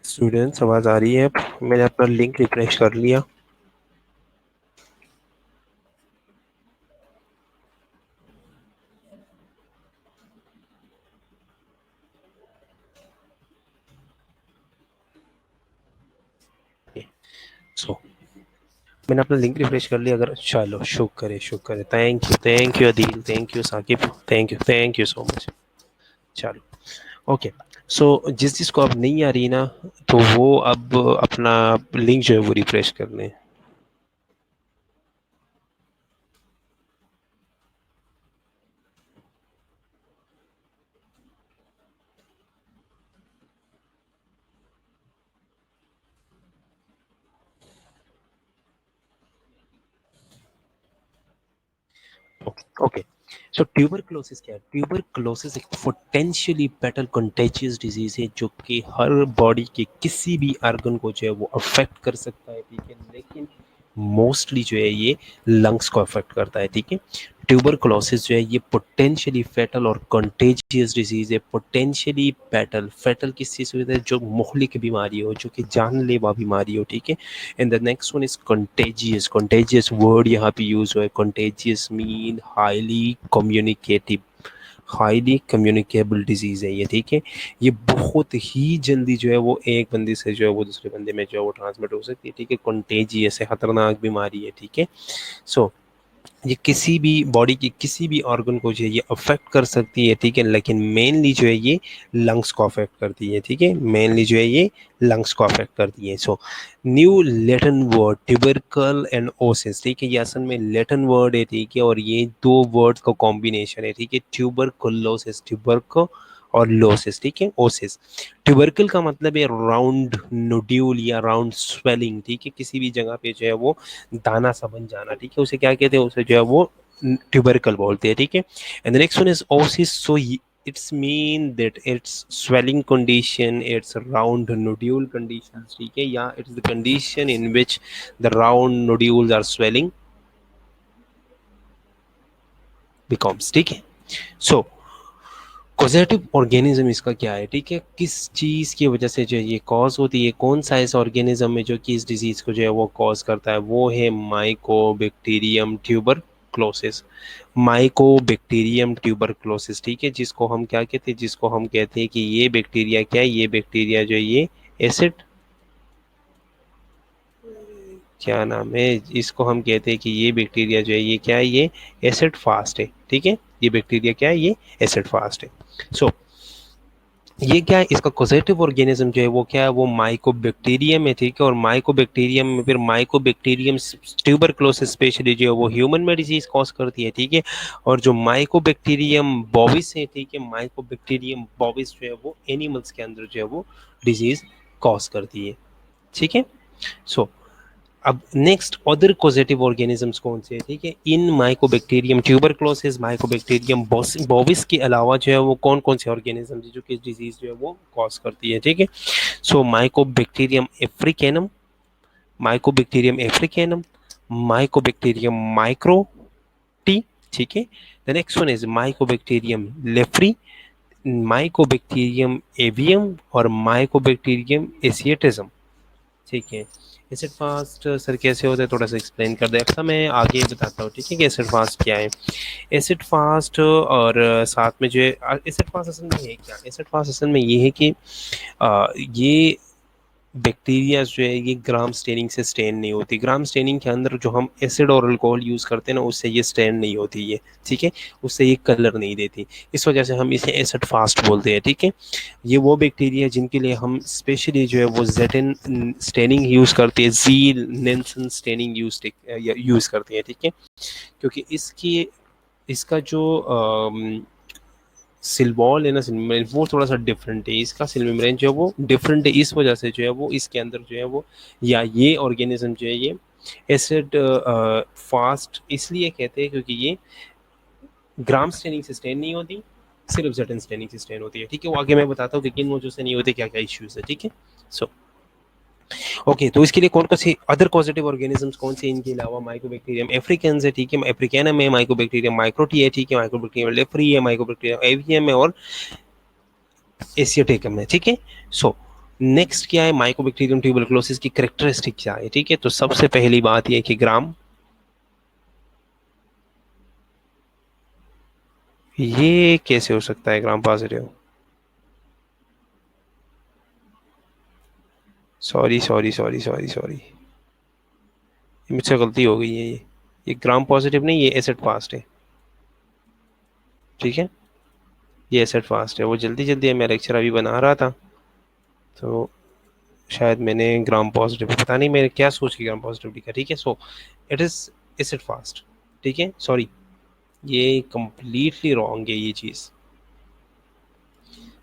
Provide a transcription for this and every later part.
Students आवाज़ आ रही है? मैंने अपना लिंक रिफ्रेश कर लिया। सो मैंने अपना लिंक रिफ्रेश कर लिया। अगर चलो शुक्र है। Thank you Adeel, thank you Saqib, thank you so much. चलो ओके। सो जिस जिसको अब नहीं आ रही ना, तो वो अब अपना लिंक जो है वो रिफ्रेश कर लें। ओके। सो ट्यूबरक्लोसिस क्या है? ट्यूबरक्लोसिस एक पोटेंशियली पेटल कंटेजियस डिजीज है जो कि हर बॉडी के किसी भी ऑर्गन को जो है वो अफेक्ट कर सकता है, ठीक है, लेकिन मोस्टली जो है ये लंग्स को अफेक्ट करता है, ठीक है। ट्यूबरक्लोसिस जो है ये पोटेंशियली फेटल और कंटेजियस डिजीज है। पोटेंशियली फेटल, फेटल किस चीज़ से होता है? जो मुहलिक बीमारी हो, जो कि जानलेवा बीमारी हो, ठीक है। And the next one is contagious. Contagious word यहाँ पे यूज हुआ है। Contagious mean highly communicative, highly communicable disease है ये, ठीक है। ये बहुत ही जल्दी जो है वो एक बंदे से जो है वो दूसरे बंदे में जो है वो ट्रांसमिट हो सकती है, ठीक है। कंटेजियस है, खतरनाक बीमारी है, ठीक है। सो ये किसी भी बॉडी की किसी भी ऑर्गन को जो है ये अफेक्ट कर सकती है, ठीक है, लेकिन मेनली जो है ये लंग्स को अफेक्ट करती है, ठीक है। मेनली जो है ये लंग्स को अफेक्ट करती है। So new Latin word tubercle and Oasis, ठीक है, ये असल में लेटिन वर्ड है, ठीक है, और ये दो वर्ड्स का कॉम्बिनेशन है, ठीक है। ट्यूबरकुलोसिस, ट्यूबरको और लोसिस, ठीक है, ओसिस। ट्यूबरकल का मतलब है राउंड नोड्यूल या राउंड स्वेलिंग, ठीक है, किसी भी जगह पे जो है वो दाना सा बन जाना, ठीक है, उसे क्या कहते हैं? उसे जो है वो ट्यूबरकल बोलते हैं, ठीक है। And the next one is Oasis. So it's mean that it's swelling condition, it's round nodule conditions, ठीक है, या it's the condition in which the round nodules are swelling becomes, ठीक है। सो कॉजेटिव ऑर्गेनिज्म इसका क्या है, ठीक है, किस चीज़ की वजह से जो है ये कॉज होती है, कौन सा ऐसा ऑर्गेनिज्म है जो कि इस डिजीज़ को जो है वो कॉज करता है? वो है माइकोबैक्टीरियम ट्यूबरक्लोसिस। माइकोबैक्टीरियम ट्यूबरक्लोसिस, ठीक है, जिसको हम क्या कहते हैं? जिसको हम कहते हैं कि ये बैक्टीरिया क्या है? ये बैक्टीरिया जो है ये एसिड, क्या नाम है इसको? हम कहते हैं कि ये बैक्टीरिया जो है ये क्या है? ये एसिड फास्ट है, ठीक है। ये बैक्टीरिया क्या है? ये एसिड फास्ट है। सो ये क्या है? इसका कॉजेटिव ऑर्गेनिज्म जो है वो क्या है? वो माइकोबैक्टीरियम है, ठीक है। और माइकोबैक्टीरियम में फिर माइकोबैक्टीरियम ट्यूबरक्लोसिस स्पेशली जो है वो ह्यूमन में डिजीज कॉज करती है, ठीक है। और जो माइकोबैक्टीरियम बोविस है, ठीक है, माइकोबैक्टीरियम बोविस जो है वो एनिमल्स के अंदर जो है वो डिजीज कॉज करती है, ठीक है। सो अब नेक्स्ट अदर कॉजेटिव ऑर्गेनिजम्स कौन से हैं, ठीक है, इन माइकोबैक्टीरियम ट्यूबरक्लोसिस, माइकोबैक्टीरियम बोविस के अलावा जो है वो कौन कौन से ऑर्गेनिज्म जो कि डिजीज जो है वो कॉज करती है, ठीक है। So mycobacterium africanum, mycobacterium africanum, mycobacterium microti, ठीक है। The next one is mycobacterium leprae, mycobacterium avium और माइकोबैक्टीरियम एसिएटिज्म, ठीक है। एसिड फास्ट सर कैसे होता है? थोड़ा सा एक्सप्लेन कर दे। अच्छा मैं आगे बताता हूँ, ठीक है, कि एसिड फास्ट क्या है। एसिड फास्ट और साथ में जो है एसिड फास्ट असल में है क्या? एसिड फास्ट असल में ये है कि ये बैक्टीरिया जो है ये ग्राम स्टेनिंग से स्टेन नहीं होती। ग्राम स्टेनिंग के अंदर जो हम एसिड और अल्कोहल यूज़ करते हैं ना, उससे ये स्टेन नहीं होती ये, ठीक है, उससे ये कलर नहीं देती। इस वजह से हम इसे एसिड फास्ट बोलते हैं, ठीक है। ये वो बैक्टीरिया जिनके लिए हम स्पेशली जो है वो जेटिन स्टेनिंग यूज़ करते हैं, जील नेल्सन स्टेनिंग यूज़ करते हैं, ठीक है, क्योंकि इसकी इसका जो सिल्वॉल है ना, सिल्वेम्ब्रेन, वो थोड़ा सा डिफरेंट है। इसका सिल्वेम्ब्रेन जो है वो डिफरेंट है, इस वजह से जो है वो इसके अंदर जो है वो या ये ऑर्गेनिज्म जो है ये एसिड फास्ट इसलिए कहते हैं क्योंकि ये ग्राम स्टेनिंग से स्टेन नहीं होती, सिर्फ जेटन स्टेनिंग से स्टेन होती है, ठीक है। वो आगे मैं बताता हूँ कि किन वजह से नहीं होते, क्या क्या इश्यूज है, ठीक है। सो ओके, तो इसके लिए कौन कौन सी अदर पॉजिटिव ऑर्गेनिजम्स कौन से इनके अलावा? माइकोबैक्टीरियम एफ्रिकेंस है, ठीक है, एफ्रिकेनम है, माइकोबैक्टीरियम माइक्रोटी है, ठीक है, माइकोबैक्टीरियम लेफ्री है, माइकोबैक्टीरियम एवियम है और एशियाटिकम है, ठीक है। सो नेक्स्ट क्या है, माइकोबैक्टीरियम ट्यूबरक्लोसिस की कैरेक्टरिस्टिक क्या है, ठीक है। तो सबसे पहली बात यह कि ग्राम, ये कैसे हो सकता है gram positive, sorry sorry sorry sorry sorry, मुझसे गलती हो गई है। ये ग्राम पॉजिटिव नहीं, ये एसिड फास्ट है, ठीक है। ये एसिड फास्ट है, वो जल्दी जल्दी मैं लेक्चर अभी बना रहा था, तो शायद मैंने ग्राम पॉजिटिव, पता नहीं मैंने क्या सोच के ग्राम पॉजिटिव लिखा, ठीक है। So it is acid fast, ठीक है, सॉरी, ये कंप्लीटली रॉन्ग है ये चीज़।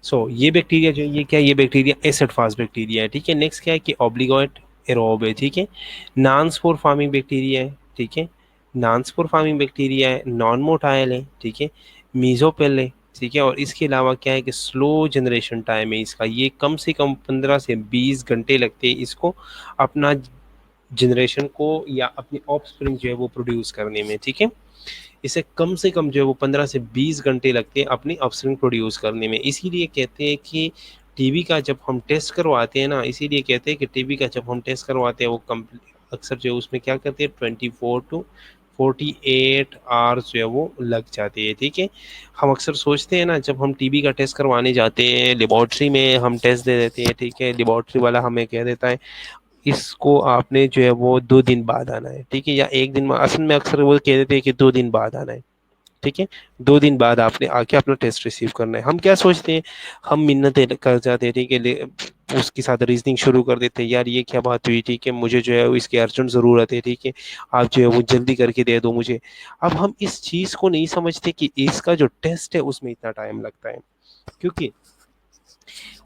सो ये बैक्टीरिया जो है, ये क्या है, ये बैक्टीरिया एसिड फास्ट बैक्टीरिया है, ठीक है। नेक्स्ट क्या है कि ऑब्लिगोइट एरोब है, ठीक है। नॉन स्पोर फार्मिंग बैक्टीरिया है, ठीक है। नॉन स्पोर फार्मिंग बैक्टीरिया है, नॉन मोटाइल है, ठीक है। मीजोपेल है, ठीक है। और इसके अलावा क्या है कि स्लो जनरेशन टाइम है इसका, ये कम से कम 15 से 20 घंटे लगते हैं इसको अपना जनरेशन को या अपनी ऑफस्प्रिंग जो है वो प्रोड्यूस करने में, ठीक है। इसे कम से कम जो है वो 15 से 20 घंटे लगते हैं अपनी ऑफस्प्रिंग प्रोड्यूस करने में। इसीलिए कहते हैं कि टीबी का जब हम टेस्ट करवाते हैं ना, इसीलिए कहते हैं कि टीबी का जब हम टेस्ट करवाते हैं वो अक्सर जो है उसमें क्या करते हैं 24 to 48 आवर्स जो है वो लग जाते हैं, ठीक है। हम अक्सर सोचते हैं ना, जब हम टीबी का टेस्ट करवाने जाते हैं लेबॉर्ट्री में, हम टेस्ट दे देते हैं, ठीक है। लेबॉर्ट्री वाला हमें कह देता है इसको आपने जो है वो 2 दिन बाद आना है, ठीक है, या एक दिन में, असल में अक्सर वो कह देते हैं कि 2 दिन बाद आना है, ठीक है। 2 दिन बाद आपने आके अपना टेस्ट रिसीव करना है। हम क्या सोचते हैं, हम मिन्नतें कर जाते हैं, ठीक है, उसके साथ रीजनिंग शुरू कर देते हैं, यार ये क्या बात हुई, ठीक है, मुझे जो है इसकी अर्जेंट ज़रूरत है, ठीक है, आप जो है वो जल्दी करके दे दो मुझे। अब हम इस चीज़ को नहीं समझते कि इसका जो टेस्ट है उसमें इतना टाइम लगता है, क्योंकि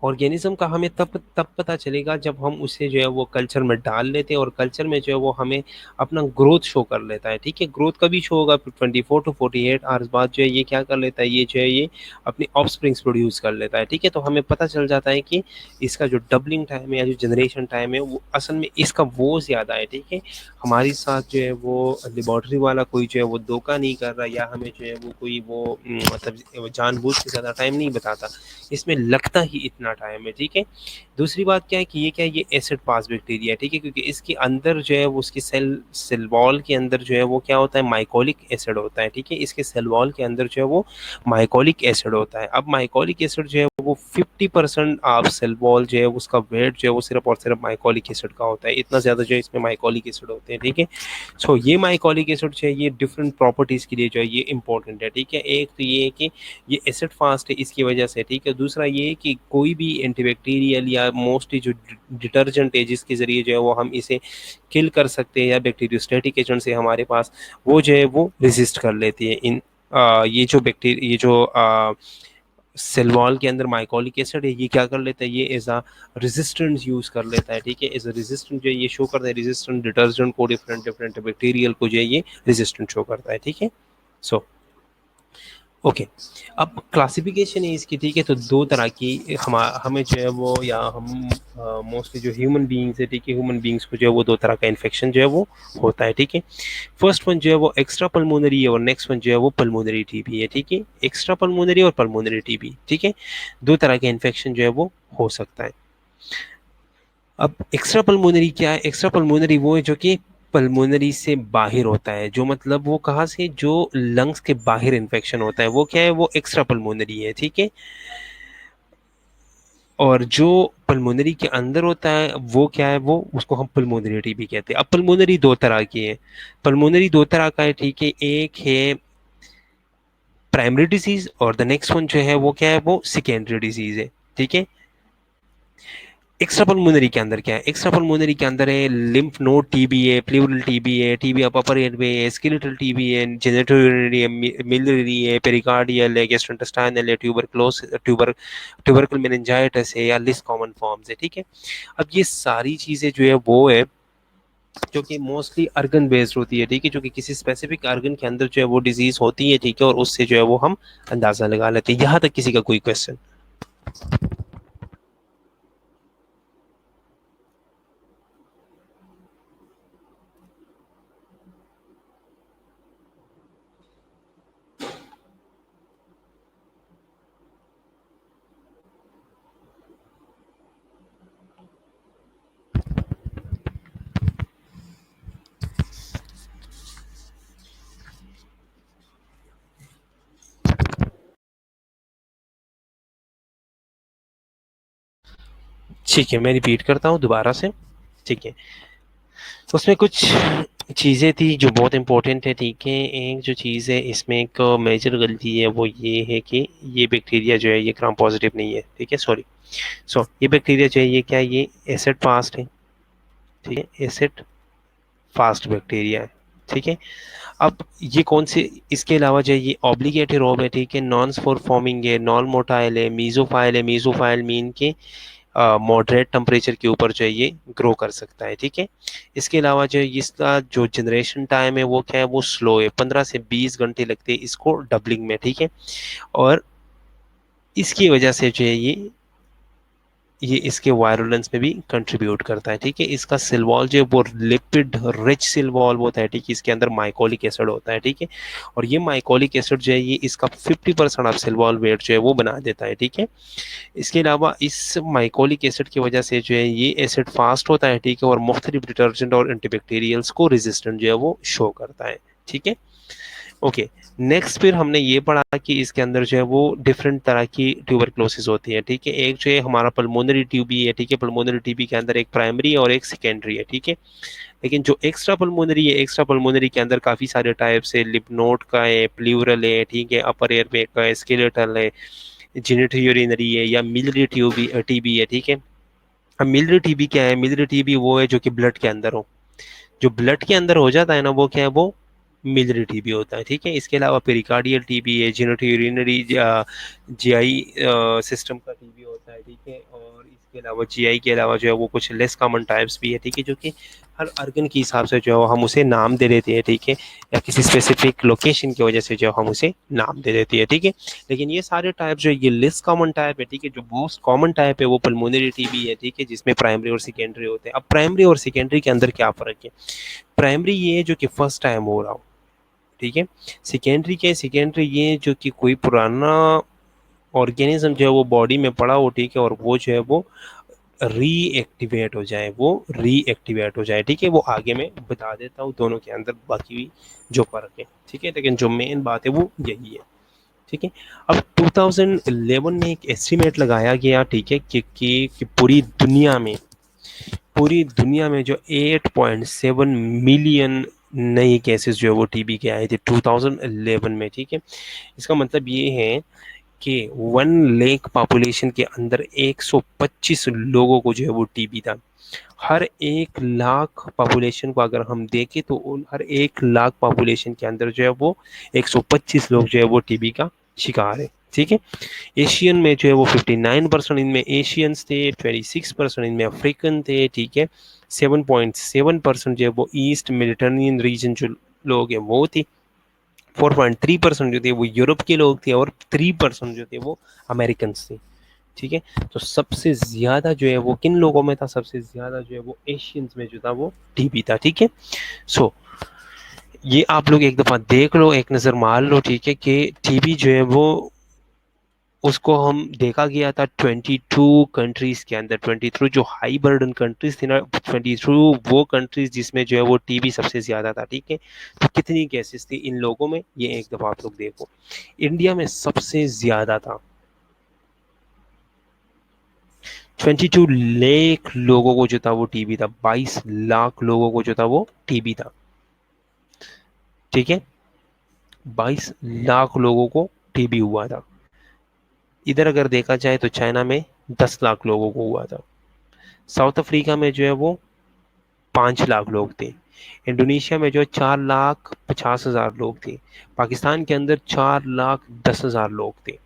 ऑर्गेनिज्म का हमें तब तब पता चलेगा जब हम उसे जो है वो कल्चर में डाल लेते हैं, और कल्चर में जो है वो हमें अपना ग्रोथ शो कर लेता है, ठीक है। ग्रोथ कभी शो होगा 24 to 48 आवर्स बाद, जो है ये क्या कर लेता है, ये जो है ये अपनी ऑफस्प्रिंग्स प्रोड्यूस कर लेता है, ठीक है। तो हमें पता चल जाता है कि इसका जो डबलिंग टाइम है या जो जनरेशन टाइम है वो असल में इसका वो ज़्यादा है, ठीक है। हमारे साथ जो है वो लेबॉर्ट्री वाला कोई जो है वो धोखा नहीं कर रहा, या हमें जो है वो कोई वो मतलब जानबूझ के ज़्यादा टाइम नहीं बताता, इसमें लगता ही इतना टाइम है, ठीक है। दूसरी बात क्या है कि ये क्या है, ये एसिड पास बैक्टीरिया है, ठीक है, क्योंकि इसके अंदर जो है वो उसकी सेल वॉल के अंदर जो है वो क्या होता है, माइकोलिक एसिड होता है, ठीक है। इसके सेल वॉल के अंदर जो है वो माइकोलिक एसिड होता है। अब माइकोलिक एसिड जो है वो 50% ऑफ सेल वॉल जो है उसका वेट जो है वो सिर्फ और सिर्फ माइकोलिक एसिड का होता है, इतना ज़्यादा जो है इसमें माइकोलिक एसिड होते हैं, ठीक है। सो ये माइकोलिक एसिड जो है ये डिफरेंट प्रॉपर्टीज़ के लिए जो है ये इंपॉर्टेंट है, ठीक है। एक तो ये है कि ये एसिड फास्ट है इसकी वजह से, ठीक है। दूसरा ये है कि कोई भी एंटीबैक्टीरियल या मोस्टली जो डिटर्जेंट है जिसके ज़रिए जो है वो हम इसे किल कर सकते हैं, या बैक्टीरियोस्टैटिक एजेंट से हमारे पास, वो जो है वो रेजिस्ट कर लेती है इन ये जो बैक्टीरिया, ये जो सेल वॉल के अंदर माइकोलिक एसिड है, ये क्या कर लेता है, ये एज अ रेजिस्टेंस यूज कर लेता है, ठीक है। एज अ रेजिस्टेंट जो है ये शो करता है, रेजिस्टेंट डिटर्जेंट को, डिफरेंट डिफरेंट बैक्टीरियल को जो है ये रेजिस्टेंट शो करता है, ठीक है। सो ओके, अब क्लासिफिकेशन है इसकी, ठीक है। तो दो तरह की हमें जो है वो, या हम मोस्टली जो ह्यूमन बींग्स है, ठीक है, ह्यूमन बींग्स को जो है वो दो तरह का इन्फेक्शन जो है वो होता है, ठीक है। फर्स्ट वन जो है वो एक्स्ट्रा पल्मोनरी है, और नेक्स्ट वन जो है वो पल्मोनरी टीबी है, ठीक है। एक्स्ट्रा पल्मोनरी और पल्मोनरी टीबी, ठीक है, दो तरह के इन्फेक्शन जो है वो हो सकता है। अब एक्स्ट्रा पल्मोनरी क्या है, एक्स्ट्रा पल्मोनरी वो है जो कि पल्मोनरी से बाहर होता है, जो मतलब वो कहाँ से, जो लंग्स के बाहर इन्फेक्शन होता है, वो क्या है, वो एक्स्ट्रा पल्मोनरी है, ठीक है। और जो पल्मोनरी के अंदर होता है वो क्या है, वो उसको हम पल्मोनरी टीबी कहते हैं। अब पल्मोनरी दो तरह की है, पल्मोनरी दो तरह का है, ठीक है। एक है प्राइमरी डिजीज, और द नेक्स्ट वन जो है वो क्या है, वो सेकेंडरी डिजीज है, ठीक है। एक्स्ट्रा पल्मोनरी के अंदर क्या है, एक्स्ट्रा पल्मोनरी के अंदर है लिम्फ नोड टीबी है, प्लूरल टीबी है, टीबी ऑफ अपर एयरवे है, स्केलेटल टीबी है, जेनेटोयूरिनरी है, मिलियरी है, पेरिकार्डियल है, गैस्ट्रोइंटेस्टाइनल है, ट्यूबरकल मेनिंजाइटिस है, या लिस्ट कॉमन फॉर्म्स है, ठीक है। अब ये सारी चीजें जो है वो है जो कि मोस्टली अर्गन बेस्ड होती है, ठीक है, जो कि किसी स्पेसिफिक अर्गन के अंदर जो है वो डिजीज होती है, ठीक है, और उससे जो है वो हम अंदाजा लगा लेते हैं। यहाँ तक किसी का कोई क्वेश्चन? ठीक है, मैं रिपीट करता हूँ दोबारा से। ठीक है, उसमें कुछ चीज़ें थी जो बहुत इंपॉर्टेंट है। ठीक है, एक जो चीज़ है इसमें एक मेजर गलती है वो ये है कि ये बैक्टीरिया जो है ये ग्राम पॉजिटिव नहीं है। ठीक है, सॉरी। ये बैक्टीरिया जो है ये क्या है, ये एसिड फास्ट है। ठीक है, एसिड फास्ट बैक्टीरिया है। ठीक है, अब ये कौन से, इसके अलावा जो है ये ऑब्लिगेट रोब है। ठीक है, नॉन स्पोर फॉर्मिंग है, नॉन मोटाइल है, मीजोफाइल है। मीजोफाइल मीन के मॉडरेट टेम्परेचर के ऊपर जो है ये ग्रो कर सकता है। ठीक है, इसके अलावा जो है इसका जो जनरेशन टाइम है वो क्या है, वो स्लो है, 15 से 20 घंटे लगते हैं इसको डबलिंग में। ठीक है, और इसकी वजह से जो है ये इसके वायरुलेंस में भी कंट्रीब्यूट करता है। ठीक है, इसका सेल वॉल जो है वो लिपिड रिच सेल वॉल होता है। ठीक है, इसके अंदर माइकोलिक एसिड होता है। ठीक है, और ये माइकोलिक एसिड जो है ये इसका 50% ऑफ सेल वॉल वेट जो है वो बना देता है। ठीक है, इसके अलावा इस माइकोलिक एसिड की वजह से जो है ये एसिड फास्ट होता है। ठीक है, और मुख्तलिफ डिटर्जेंट और एंटीबैक्टीरियल्स को रेजिस्टेंट जो है वो शो करता है। ठीक है, ओके। नेक्स्ट फिर हमने ये पढ़ा कि इसके अंदर जो है वो डिफरेंट तरह की ट्यूबरक्लोसिस होती है। ठीक है, एक जो है हमारा पल्मोनरी ट्यूबी है। ठीक है, पल्मोनरी ट्यूबी के अंदर एक प्राइमरी और एक सेकेंडरी है। ठीक है, लेकिन जो एक्स्ट्रा पल्मोनरी है, एक्स्ट्रा पल्मोनरी के अंदर काफ़ी सारे टाइप्स है। लिप नोड का है, प्लूरल है। ठीक है, अपर एयरवे का है, स्केलेटल है, जेनिटरी यूरिनरी है, या मिलरी ट्यूबी टीबी है। ठीक है, अब मिलरी टीबी क्या है, मिलरी टीबी वो है जो कि ब्लड के अंदर हो, जो ब्लड के अंदर हो जाता है ना वो क्या है, वो मिलरी टीबी होता है। ठीक है, इसके अलावा पेरिकार्डियल टीबी है, जेनिटोयूरिनरी जीआई सिस्टम का टीबी होता है। ठीक है, और इसके अलावा जीआई के अलावा जो है वो कुछ लेस कॉमन टाइप्स भी है। ठीक है, जो कि हर अर्गन के हिसाब से जो है हम उसे नाम दे देते हैं। ठीक है, या किसी स्पेसिफिक लोकेशन की वजह से जो हम उसे नाम दे देते हैं। ठीक है, लेकिन ये सारे टाइप जो है ये लेस कॉमन टाइप है। ठीक है, जो मोस्ट कॉमन टाइप है वो पल्मोनरी टीबी है। ठीक है, जिसमें प्राइमरी और सेकेंडरी होते हैं। अब प्राइमरी और सेकेंडरी के अंदर क्या फ़र्क है, प्राइमरी ये है जो कि फर्स्ट टाइम हो रहा हो। ठीक है, सेकेंडरी क्या है, सेकेंडरी ये जो कि कोई पुराना ऑर्गेनिज्म जो है वो बॉडी में पड़ा हो। ठीक है, और वो जो है वो रीएक्टिवेट हो जाए, वो रीएक्टिवेट हो जाए। ठीक है, वो आगे मैं बता देता हूँ दोनों के अंदर बाकी जो फर्क है। ठीक है, लेकिन जो मेन बात है वो यही है। ठीक है, अब 2011 में एक एस्टिमेट लगाया गया। ठीक है, कि पूरी दुनिया में जो 8.7 मिलियन नए केसेस जो है वो टीबी के आए थे 2011 में। ठीक है, इसका मतलब ये है कि 1 लाख पॉपुलेशन के अंदर 125 लोगों को जो है वो टीबी था। हर 1 लाख पॉपुलेशन को अगर हम देखें तो उन हर 1 लाख पॉपुलेशन के अंदर जो है वो 125 लोग जो है वो टीबी का शिकार है। ठीक है, एशियन में जो है वो 59% इनमें एशियंस थे, 26% इनमें अफ्रीकन थे। ठीक है, 7.7% जो है वो ईस्ट मेडिटरेनियन रीजन जो लोग हैं वो थे, 4.3% जो थे वो यूरोप के लोग थे, और 3% जो थे वो अमेरिकन थे। ठीक है, तो सबसे ज़्यादा जो है वो किन लोगों में था, सबसे ज़्यादा जो है वो एशियंस में जो था वो टीबी था। ठीक है, सो ये आप लोग एक दफ़ा देख लो, एक नज़र मार लो। ठीक है, कि टीबी जो है वो उसको हम देखा गया था 22 कंट्रीज के अंदर। 22 जो हाई बर्डन कंट्रीज थी ना, 22 वो कंट्रीज जिसमें जो है वो टीबी सबसे ज्यादा था। ठीक है, तो कितनी केसेस थी इन लोगों में, ये एक दफा आप लोग देखो। इंडिया में सबसे ज्यादा था, 22 लाख लोगों को जो था वो टीबी था, 22 लाख लोगों को जो था वो टीबी था। ठीक है, 22 लाख लोगों को टीबी हुआ था। इधर अगर देखा जाए तो चाइना में 10 लाख लोगों को हुआ था। साउथ अफ्रीका में जो है वो 5 लाख लोग थे। इंडोनेशिया में जो 4,50,000 लोग थे। पाकिस्तान के अंदर 4,10,000 लोग थे।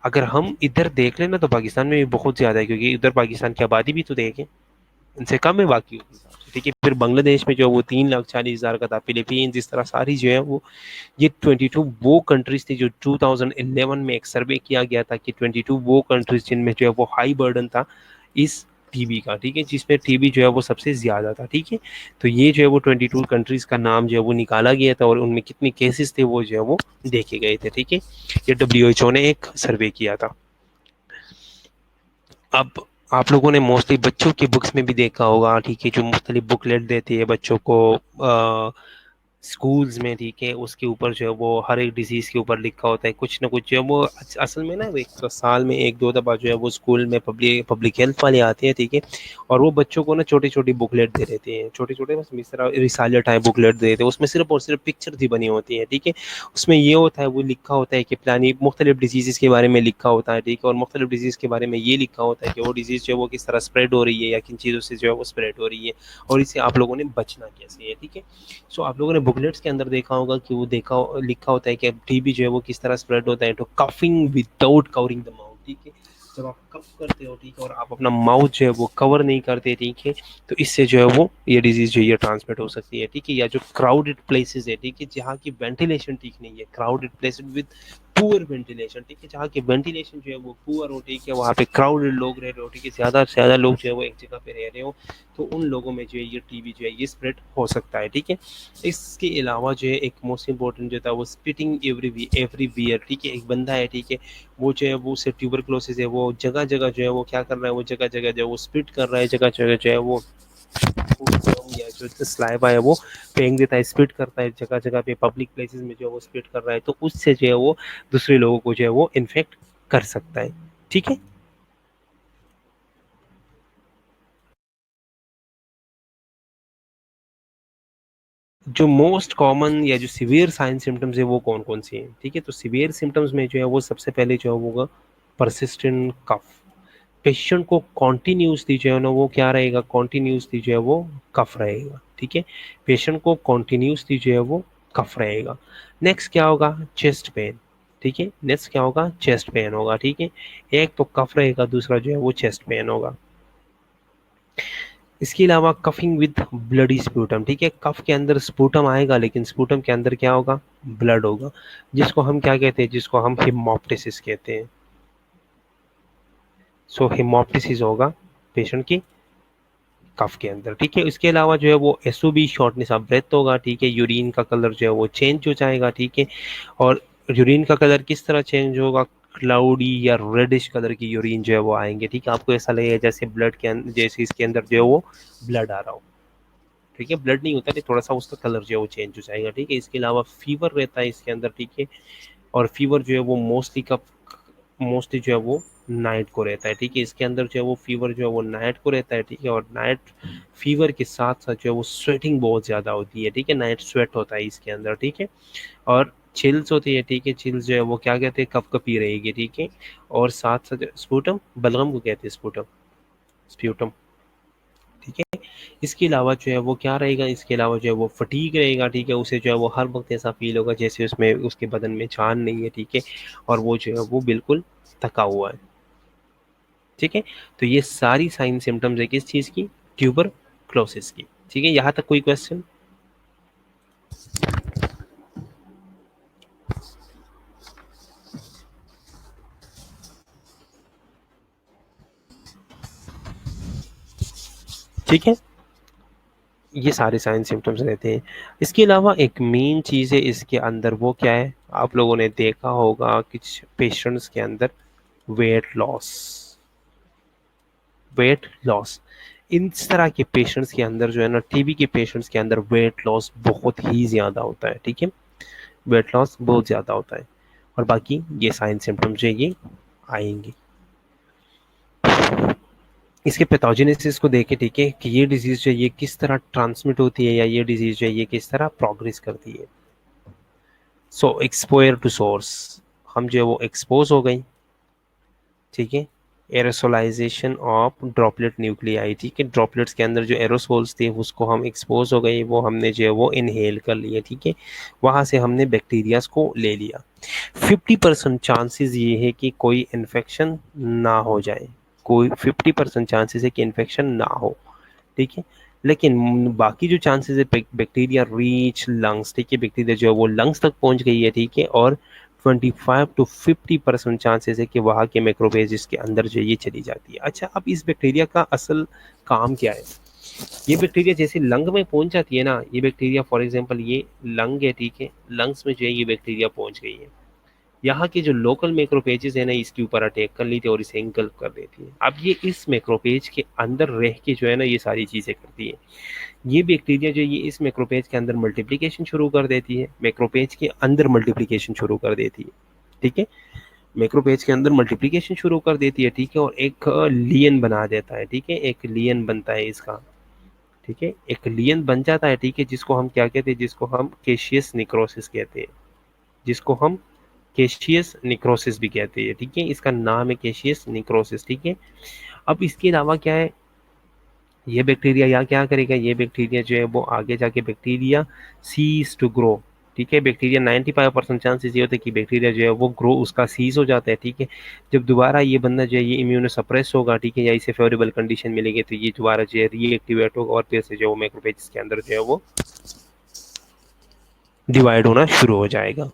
अगर हम इधर देख लें ना तो पाकिस्तान में भी बहुत ज़्यादा है, क्योंकि इधर पाकिस्तान की आबादी भी तो देखें, इनसे कम है बाकी। ठीक है, फिर बांग्लादेश में जो वो 3,40,000 का था। फिलीपींस, इस तरह सारी जो है वो ये 22 वो कंट्रीज थी जो 2011 में एक सर्वे किया गया था कि 22 वो कंट्रीज जिनमें जो है वो हाई बर्डन था इस टीबी का। ठीक है, जिसमें टीबी जो है वो सबसे ज़्यादा था। ठीक है, तो ये जो है वो 22 कंट्रीज़ का नाम जो है वो निकाला गया था, और उनमें कितने केसेस थे वो जो है वो देखे गए थे। ठीक है, ये WHO ने एक सर्वे किया था। अब आप लोगों ने मोस्टली बच्चों की बुक्स में भी देखा होगा। ठीक है, जो मुख्तलिफ बुकलेट देती है बच्चों को स्कूल्स में, ठीक है, उसके ऊपर जो है वो हर एक डिजीज के ऊपर लिखा होता है कुछ ना कुछ जो है वो असल में ना वो एक तो साल में एक दो दफा जो है वो स्कूल में पब्लिक हेल्थ वाले आते हैं, ठीक है, और वो बच्चों को ना छोटी छोटी बुकलेट दे देते हैं, छोटे छोटे बस इस तरह रिसाले टाइप बुकलेट दे देते हैं, उसमें सिर्फ और सिर्फ पिक्चर ही बनी होती है, ठीक है। उसमें ये होता है, वो लिखा होता है कि प्लानी मुख्तलिफ डिजीज़ के बारे में लिखा होता है, ठीक है, और मुख्तलिफ डिजीज़ के बारे में ये लिखा होता है कि वो डिजीज़ जो है वो किस तरह स्प्रेड हो रही है या किन चीज़ों से जो है वो स्प्रेड हो रही है और इससे आप लोगों ने बचना कैसे है, ठीक है। सो आप लोगों ने बुकलेट्स के अंदर देखा होगा कि वो लिखा होता है कि टीबी जो है वो किस तरह स्प्रेड होता है, तो coughing without covering the mouth, ठीक है। जब आप कफ करते हो, ठीक है, और आप अपना माउथ जो है वो कवर नहीं करते, ठीक है, तो इससे जो है वो ये डिजीज जो है ये ट्रांसमिट हो सकती है, ठीक है। या जो क्राउडेड प्लेसेस है, ठीक है, जहाँ की वेंटिलेशन ठीक नहीं है, crowded places with poor ventilation, ठीक है, जहाँ की वेंटिलेशन जो है वो पुअर हो, ठीक है, वहाँ पे क्राउडेड लोग रह रहे हो, ठीक है, ज्यादा से ज्यादा लोग जो है वो एक जगह पे रह रहे हो, तो उन लोगों में जो है ये टीबी जो है ये स्प्रेड हो सकता है, ठीक है। इसके अलावा जो है एक मोस्ट इंपॉर्टेंट जो था वो स्पिटिंग एवरीवेयर, ठीक है, एक बंदा है, ठीक है, वो जो है वो उसे ट्यूबरक्लोसिस है, वो जगह जगह जो है वो क्या कर रहा है, वो जगह जगह जो है वो स्पिट कर रहा है, जगह जगह जो है वो या जो स्लाइवा है वो फेंक देता है, स्पिट करता है जगह जगह पे, पब्लिक प्लेसेस में जो है वो स्पिट कर रहा है, तो उससे जो है वो दूसरे लोगों को जो है वो इन्फेक्ट कर सकता है, ठीक है। जो मोस्ट कॉमन या जो सिवियर साइन सिम्टम्स है वो कौन कौन से हैं, ठीक है, तो सिवियर सिम्टम्स में जो है वो सबसे पहले जो होगा परसिस्टेंट कफ, पेशेंट को कॉन्टिन्यूसली जो है ना वो क्या रहेगा, कॉन्टिन्यूसली जो है वो कफ रहेगा, ठीक है, पेशेंट को कॉन्टिन्यूसली जो है वो कफ रहेगा। नेक्स्ट क्या होगा, चेस्ट पेन, ठीक है, नेक्स्ट क्या होगा, चेस्ट पेन होगा, ठीक है, एक तो कफ रहेगा, दूसरा जो है वो चेस्ट पेन होगा। इसके अलावा कफिंग विद ब्लडी स्पूटम, ठीक है, कफ के अंदर स्पूटम आएगा लेकिन स्पूटम के अंदर क्या होगा, ब्लड होगा, जिसको हम क्या कहते हैं, जिसको हम हिमोप्टिसिस कहते हैं। सो हिमोप्टिसिस होगा पेशेंट की कफ के अंदर, ठीक है। इसके अलावा जो है वो एसओबी शॉर्टनेस ऑफ ब्रेथ होगा, ठीक है, यूरिन का कलर जो है वो चेंज हो जाएगा, ठीक है, और यूरिन का कलर किस तरह चेंज होगा, क्लाउडी या रेडिश कलर की यूरिन जो है वो आएंगे, ठीक है, आपको ऐसा लगेगा जैसे ब्लड के अंदर, जैसे इसके अंदर जो है वो ब्लड आ रहा हो, ठीक है, ब्लड नहीं होता है, थोड़ा सा उसका कलर जो है वो चेंज हो जाएगा, ठीक है। इसके अलावा फीवर रहता है इसके अंदर, ठीक है, और फीवर जो है वो मोस्टली जो है वो नाइट को रहता है, ठीक है, इसके अंदर जो है वो फीवर जो है वो नाइट को रहता है, ठीक है, और नाइट फीवर के साथ साथ जो है वो स्वेटिंग बहुत ज़्यादा होती है, ठीक है, नाइट स्वेट होता है इसके अंदर, ठीक है, और चिल्स होती है, ठीक है, चिल्स जो है वो क्या कहते हैं, कपकपी रहेगी, ठीक है, और साथ साथ स्पूटम, बलगम को कहते हैं स्पूटम, स्प्यूटम, ठीक है। इसके अलावा जो है वो क्या रहेगा, इसके अलावा जो है वो फटीग रहेगा, ठीक है, उसे जो है वो हर वक्त ऐसा फील होगा जैसे उसमें उसके बदन में जान नहीं है, ठीक है, और वो जो है वो बिल्कुल थका हुआ है, ठीक है। तो ये सारी साइन सिम्टम्स है किस चीज़ की, ट्यूबर क्लोसिस की, ठीक है। यहाँ तक कोई क्वेश्चन, ठीक है, ये सारे साइन सिम्टम्स रहते हैं। इसके अलावा एक मेन चीज़ है इसके अंदर, वो क्या है, आप लोगों ने देखा होगा कुछ पेशेंट्स के अंदर वेट लॉस, वेट लॉस, इस तरह के पेशेंट्स के अंदर जो है ना, टीबी के पेशेंट्स के अंदर वेट लॉस बहुत ही ज़्यादा होता है, ठीक है, वेट लॉस बहुत ज़्यादा होता है, और बाकी ये साइन सिम्टम्स जो है ये आएंगे। इसके पैथोजेनेसिस को देखें, ठीक है, कि ये डिजीज़ जो है ये किस तरह ट्रांसमिट होती है या ये डिजीज़ जो है ये किस तरह प्रोग्रेस करती है। सो एक्सपोयर टू सोर्स, हम जो है वो एक्सपोज हो गई, ठीक है, एरोसोलाइजेशन ऑफ ड्रॉपलेट न्यूक्लियाई, ठीक है, ड्रॉपलेट्स के अंदर जो एरोसोल्स थे उसको हम एक्सपोज हो गए, वो हमने जो है वो इनहेल कर लिए, ठीक है, वहाँ से हमने बैक्टीरियाज को ले लिया। 50% चांसेस ये है कि कोई इन्फेक्शन ना हो जाए, कोई 50% चांसेस है कि इन्फेक्शन ना हो, ठीक है, लेकिन बाकी जो चांसेस है बैक्टीरिया रीच लंग्स, ठीक है, बैक्टीरिया जो है वो लंग्स तक पहुंच गई है, ठीक है, और 25 to 50% चांसेस है कि वहाँ के माइक्रोबेज के अंदर जो ये चली जाती है। अच्छा, अब इस बैक्टीरिया का असल काम क्या है, ये बैक्टीरिया जैसे लंग में पहुंच जाती है ना, ये बैक्टीरिया फॉर एग्जांपल ये लंग है, ठीक है, लंग्स में जो है ये बैक्टीरिया पहुंच गई है, यहाँ के जो लोकल मैक्रोफेजेस है ना, इसके ऊपर अटैक कर लेती है और इसे engulf कर देती है। अब ये इस मैक्रोफेज के अंदर रह के जो है ना ये सारी चीज़ें करती है। ये बैक्टीरिया जो ये इस मैक्रोफेज के अंदर मल्टीप्लिकेशन शुरू कर देती है, मैक्रोफेज के अंदर मल्टीप्लिकेशन शुरू कर देती है, ठीक है। मैक्रोफेज के अंदर मल्टीप्लिकेशन शुरू कर देती है, ठीक है, और एक लियन बना देता है, ठीक है, एक लियन बनता है इसका, ठीक है, एक लियन बन जाता है, ठीक है, जिसको हम क्या कहते हैं, जिसको हम केशियस निक्रोसिस कहते हैं, जिसको हम केशियस निक्रोसिस भी कहते हैं, ठीक है, इसका नाम है केशियस निक्रोसिस, ठीक है। अब इसके अलावा क्या है, ये बैक्टीरिया या क्या करेगा, ये बैक्टीरिया जो है वो आगे जाके बैक्टीरिया सीज टू ग्रो, ठीक है। बैक्टीरिया 95% चांसेस ये होते हैं कि बैक्टीरिया जो है वो ग्रो उसका सीज हो जाता है, ठीक है। जब दोबारा ये बंदा जो है ये इम्यूनो सप्रेस होगा, ठीक है, या इसे फेवरेबल कंडीशन मिलेगी तो ये दोबारा जो है रीएक्टिवेट होगा और फिर से जो है वो मैक्रोफेज के अंदर जो है वो डिवाइड होना शुरू हो जाएगा।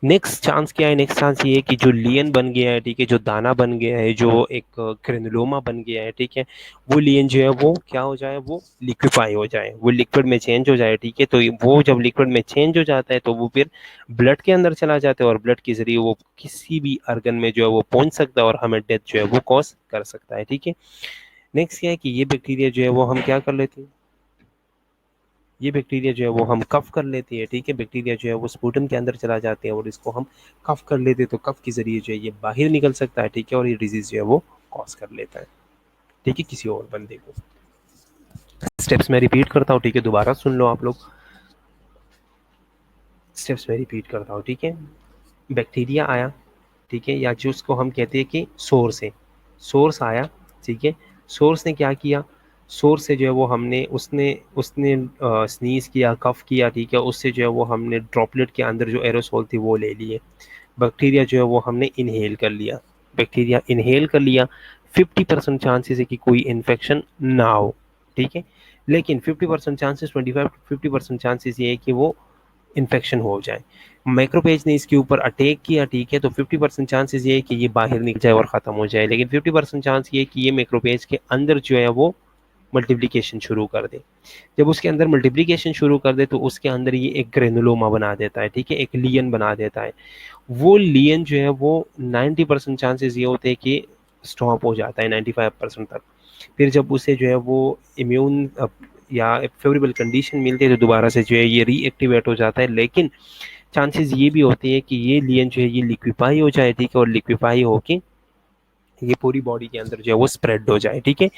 नेक्स्ट चांस क्या है, नेक्स्ट चांस ये है कि जो लियन बन गया है, ठीक है, जो दाना बन गया है, जो एक ग्रेनुलोमा बन गया है, ठीक है, वो लियन जो है वो क्या हो जाए, वो लिक्विफाई हो जाए, वो लिक्विड में चेंज हो जाए, ठीक है। तो वो जब लिक्विड में चेंज हो जाता है तो वो फिर ब्लड के अंदर चला जाता है और ब्लड के जरिए वो किसी भी अर्गन में जो है वो पहुंच सकता है और हमें डेथ जो है वो कॉज कर सकता है, ठीक है। नेक्स्ट क्या है कि ये बैक्टीरिया जो है वो हम क्या कर लेते हैं, ये बैक्टीरिया जो है वो हम कफ कर लेते हैं, ठीक है। बैक्टीरिया जो है वो स्पूटम के अंदर चला जाते हैं और इसको हम कफ कर लेते हैं, तो कफ के जरिए जो है ये बाहर निकल सकता है, ठीक है, और ये डिजीज जो है वो कॉज कर लेता है, ठीक है, किसी और बंदे को। स्टेप्स मैं रिपीट करता हूँ, ठीक है, दोबारा सुन लो आप लोग। स्टेप्स में रिपीट करता हूँ, ठीक है। बैक्टीरिया आया, ठीक है, या जो उसको हम कहते हैं कि सोर्स है, सोर्स आया, ठीक है। सोर्स ने क्या किया, सोर्स से जो है वो हमने उसने उसने स्नीज किया, कफ किया, ठीक है, उससे जो है वो हमने ड्रॉपलेट के अंदर जो एरोसोल थी वो ले लिए। बैक्टीरिया जो है वो हमने इनहेल कर लिया, बैक्टीरिया इनहेल कर लिया। 50% चांसेस है कि कोई इन्फेक्शन ना हो, ठीक है, लेकिन 50% चांसेस, 25 to 50% चांसेस ये है कि वो इन्फेक्शन हो जाए। माइक्रोपेज ने इसके ऊपर अटैक किया, ठीक है, तो 50% चांसेस ये है कि ये बाहर निकल जाए और ख़त्म हो जाए, लेकिन 50% चांस ये है कि ये माइक्रोपेज के अंदर जो है वो मल्टीप्लिकेशन शुरू कर दे। जब उसके अंदर मल्टीप्लिकेशन शुरू कर दे तो उसके अंदर ये एक ग्रेनुलोमा बना देता है, ठीक है, एक लियन बना देता है। वो लियन जो है वो 90% चांसेस ये होते हैं कि स्टॉप हो जाता है 95% तक। फिर जब उसे जो है वो इम्यून या फेवरेबल कंडीशन मिलती है तो दोबारा से जो है ये रीएक्टिवेट हो जाता है, लेकिन चांसेस ये भी होते हैं कि ये लियन जो है ये लिक्विफाई हो जाए, ठीक है, और लिक्विफाई होके ये पूरी बॉडी के अंदर जो है वो स्प्रेड हो जाए, ठीक है,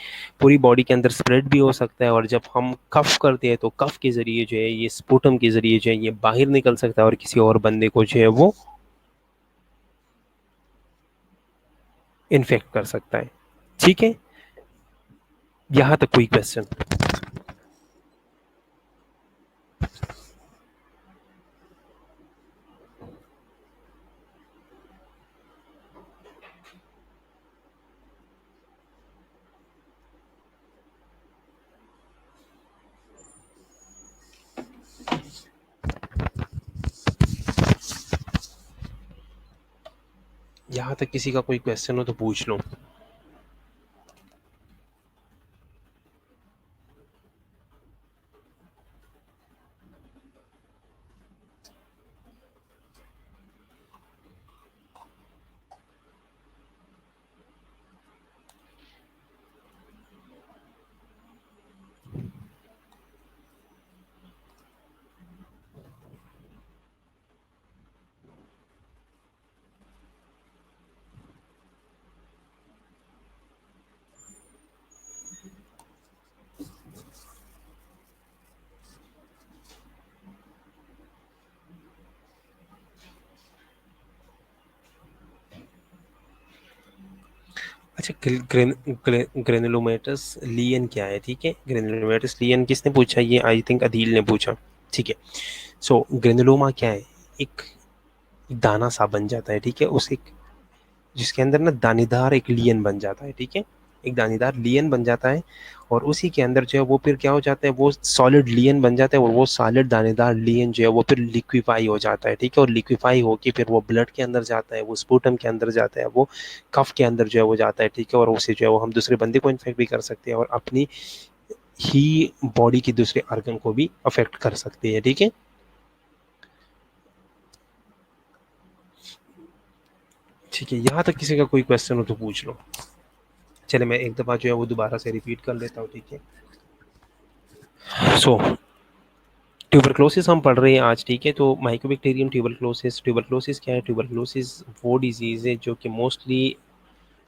पूरी बॉडी के अंदर स्प्रेड भी हो सकता है। और जब हम कफ करते हैं तो कफ के जरिए जो है ये स्पूटम के जरिए जो है ये बाहर निकल सकता है और किसी और बंदे को जो है वो इन्फेक्ट कर सकता है, ठीक है। यहाँ तक कोई क्वेश्चन? यहाँ तक किसी का कोई क्वेश्चन हो तो पूछ लो। अच्छा, ग्रेनुलोमेटस लियन क्या है, ठीक है, ग्रेनुलोमेटस लियन किसने पूछा, ये आई थिंक अदील ने पूछा, ठीक है। सो ग्रेनुलोमा क्या है, एक दाना सा बन जाता है, ठीक है, उस एक जिसके अंदर ना दानेदार एक लियन बन जाता है, ठीक है, एक दानेदार लियन बन जाता है। और उसी के अंदर जो है वो फिर क्या हो जाता है, वो सॉलिड लियन बन जाता है और वो सॉलिड दानेदार लियन जो है वो फिर लिक्विफाई हो जाता है, ठीक है, और लिक्विफाई होके फिर वो ब्लड के अंदर जाता है, वो स्पूटम के अंदर जाता है, वो कफ के अंदर जो है वो जाता है, ठीक है, और उसे जो है वो हम दूसरे बंदे को इन्फेक्ट भी कर सकते हैं और अपनी ही बॉडी के दूसरे ऑर्गन को भी अफेक्ट कर सकते हैं, ठीक है। ठीक है, यहाँ तक किसी का कोई क्वेश्चन हो तो पूछ लो। चले मैं एक दफ़ा जो है वो दोबारा से रिपीट कर लेता हूँ, ठीक है। सो ट्यूबरक्लोसिस हम पढ़ रहे हैं आज, ठीक है। तो माइकोबैक्टीरियम ट्यूबरक्लोसिस, ट्यूबरक्लोसिस क्या है? ट्यूबरक्लोसिस वो डिजीज़ है जो कि मोस्टली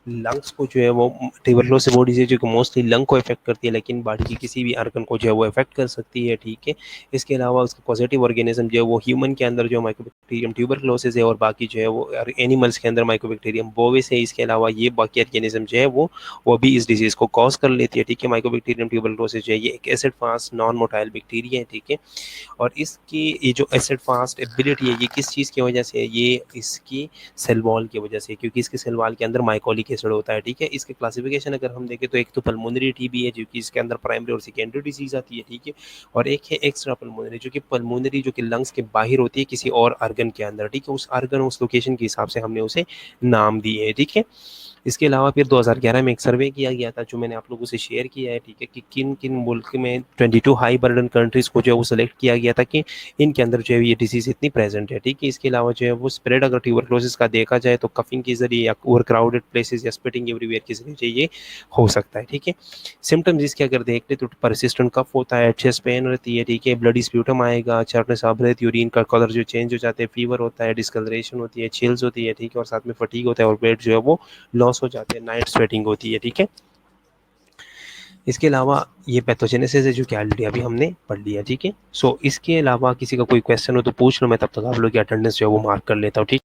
लंग्स को जो है वो, ट्यूबरक्लोसिस वो डिजीज जो कि मोस्टली लंग को इफेक्ट करती है, लेकिन बॉडी की किसी भी आर्गन को जो है वो इफेक्ट कर सकती है, ठीक है। इसके अलावा उसका पॉजिटिव ऑर्गेनिज्म जो है वो ह्यूमन के अंदर जो माइकोबैक्टीरियम ट्यूबरक्लोसिस है, और बाकी जो है वो एनिमल्स के अंदर माइकोबैक्टीरियम बोविस है। इसके अलावा ये बाकी ऑर्गेनिज्म जो है वो भी इस डिजीज़ को कॉज कर लेती है, ठीक है। माइकोबैक्टीरियम ट्यूबरक्लोसिस जो है ये एक acid fast non motile bacteria है, ठीक है। और इसकी ये जो एसिड फास्ट एबिलिटी है, ये किस चीज़ की वजह से है? ये इसकी सेल वॉल की वजह से, क्योंकि इसके सेल वॉल के अंदर माइकोलिक एसिड होता है, ठीक है। इसके क्लासिफिकेशन अगर हम देखें तो एक तो पल्मोनरी टीबी है जो कि इसके अंदर प्राइमरी और सेकेंडरी डिजीज आती है, ठीक है। और एक है एक्स्ट्रा पल्मोनरी जो कि पल्मोनरी जो कि लंग्स के बाहर होती है किसी और आर्गन के अंदर, ठीक है। उस आर्गन उस लोकेशन के हिसाब से हमने उसे नाम दिए है, ठीक है। इसके अलावा फिर 2011 में एक सर्वे किया गया था जो मैंने आप लोगों से शेयर किया है, ठीक है, कि किन किन मुल्क में 22 हाई बर्डन कंट्रीज को जो है वो सिलेक्ट किया गया था कि इनके अंदर जो है ये डिजीज़ इतनी प्रेजेंट है, ठीक है। इसके अलावा जो है वो स्प्रेड अगर ट्यूबरक्लोसिस का देखा जाए तो कफिंग के जरिए या ओवर क्राउडेड प्लेसेस या स्पिटिंग एवरीवेयर के जरिए ये हो सकता है, ठीक है। सिम्टम्स इसके अगर देख ले तो परसिस्टेंट कफ होता है, चेस्ट पेन रहती है, ठीक है, ब्लडी स्प्यूटम आएगा, चार्टनेस ऑफ ब्रेथ, यूरिन का कलर जो चेंज हो जाते हैं, फीवर होता है, डिस्कलरेशन होती है, चिल्स होती है, ठीक है, और साथ में फटीग होता है और वेट जो है वो लॉस हो जाते हैं, नाइट स्वेटिंग होती है, ठीक है। इसके अलावा ये पैथोजेनेसिस है जो कि ऑलरेडी अभी हमने पढ़ लिया, ठीक है। सो इसके अलावा किसी का कोई क्वेश्चन हो तो पूछ लो, मैं तब तक आप लोग की अटेंडेंस जो है वो मार्क कर लेता हूँ, ठीक।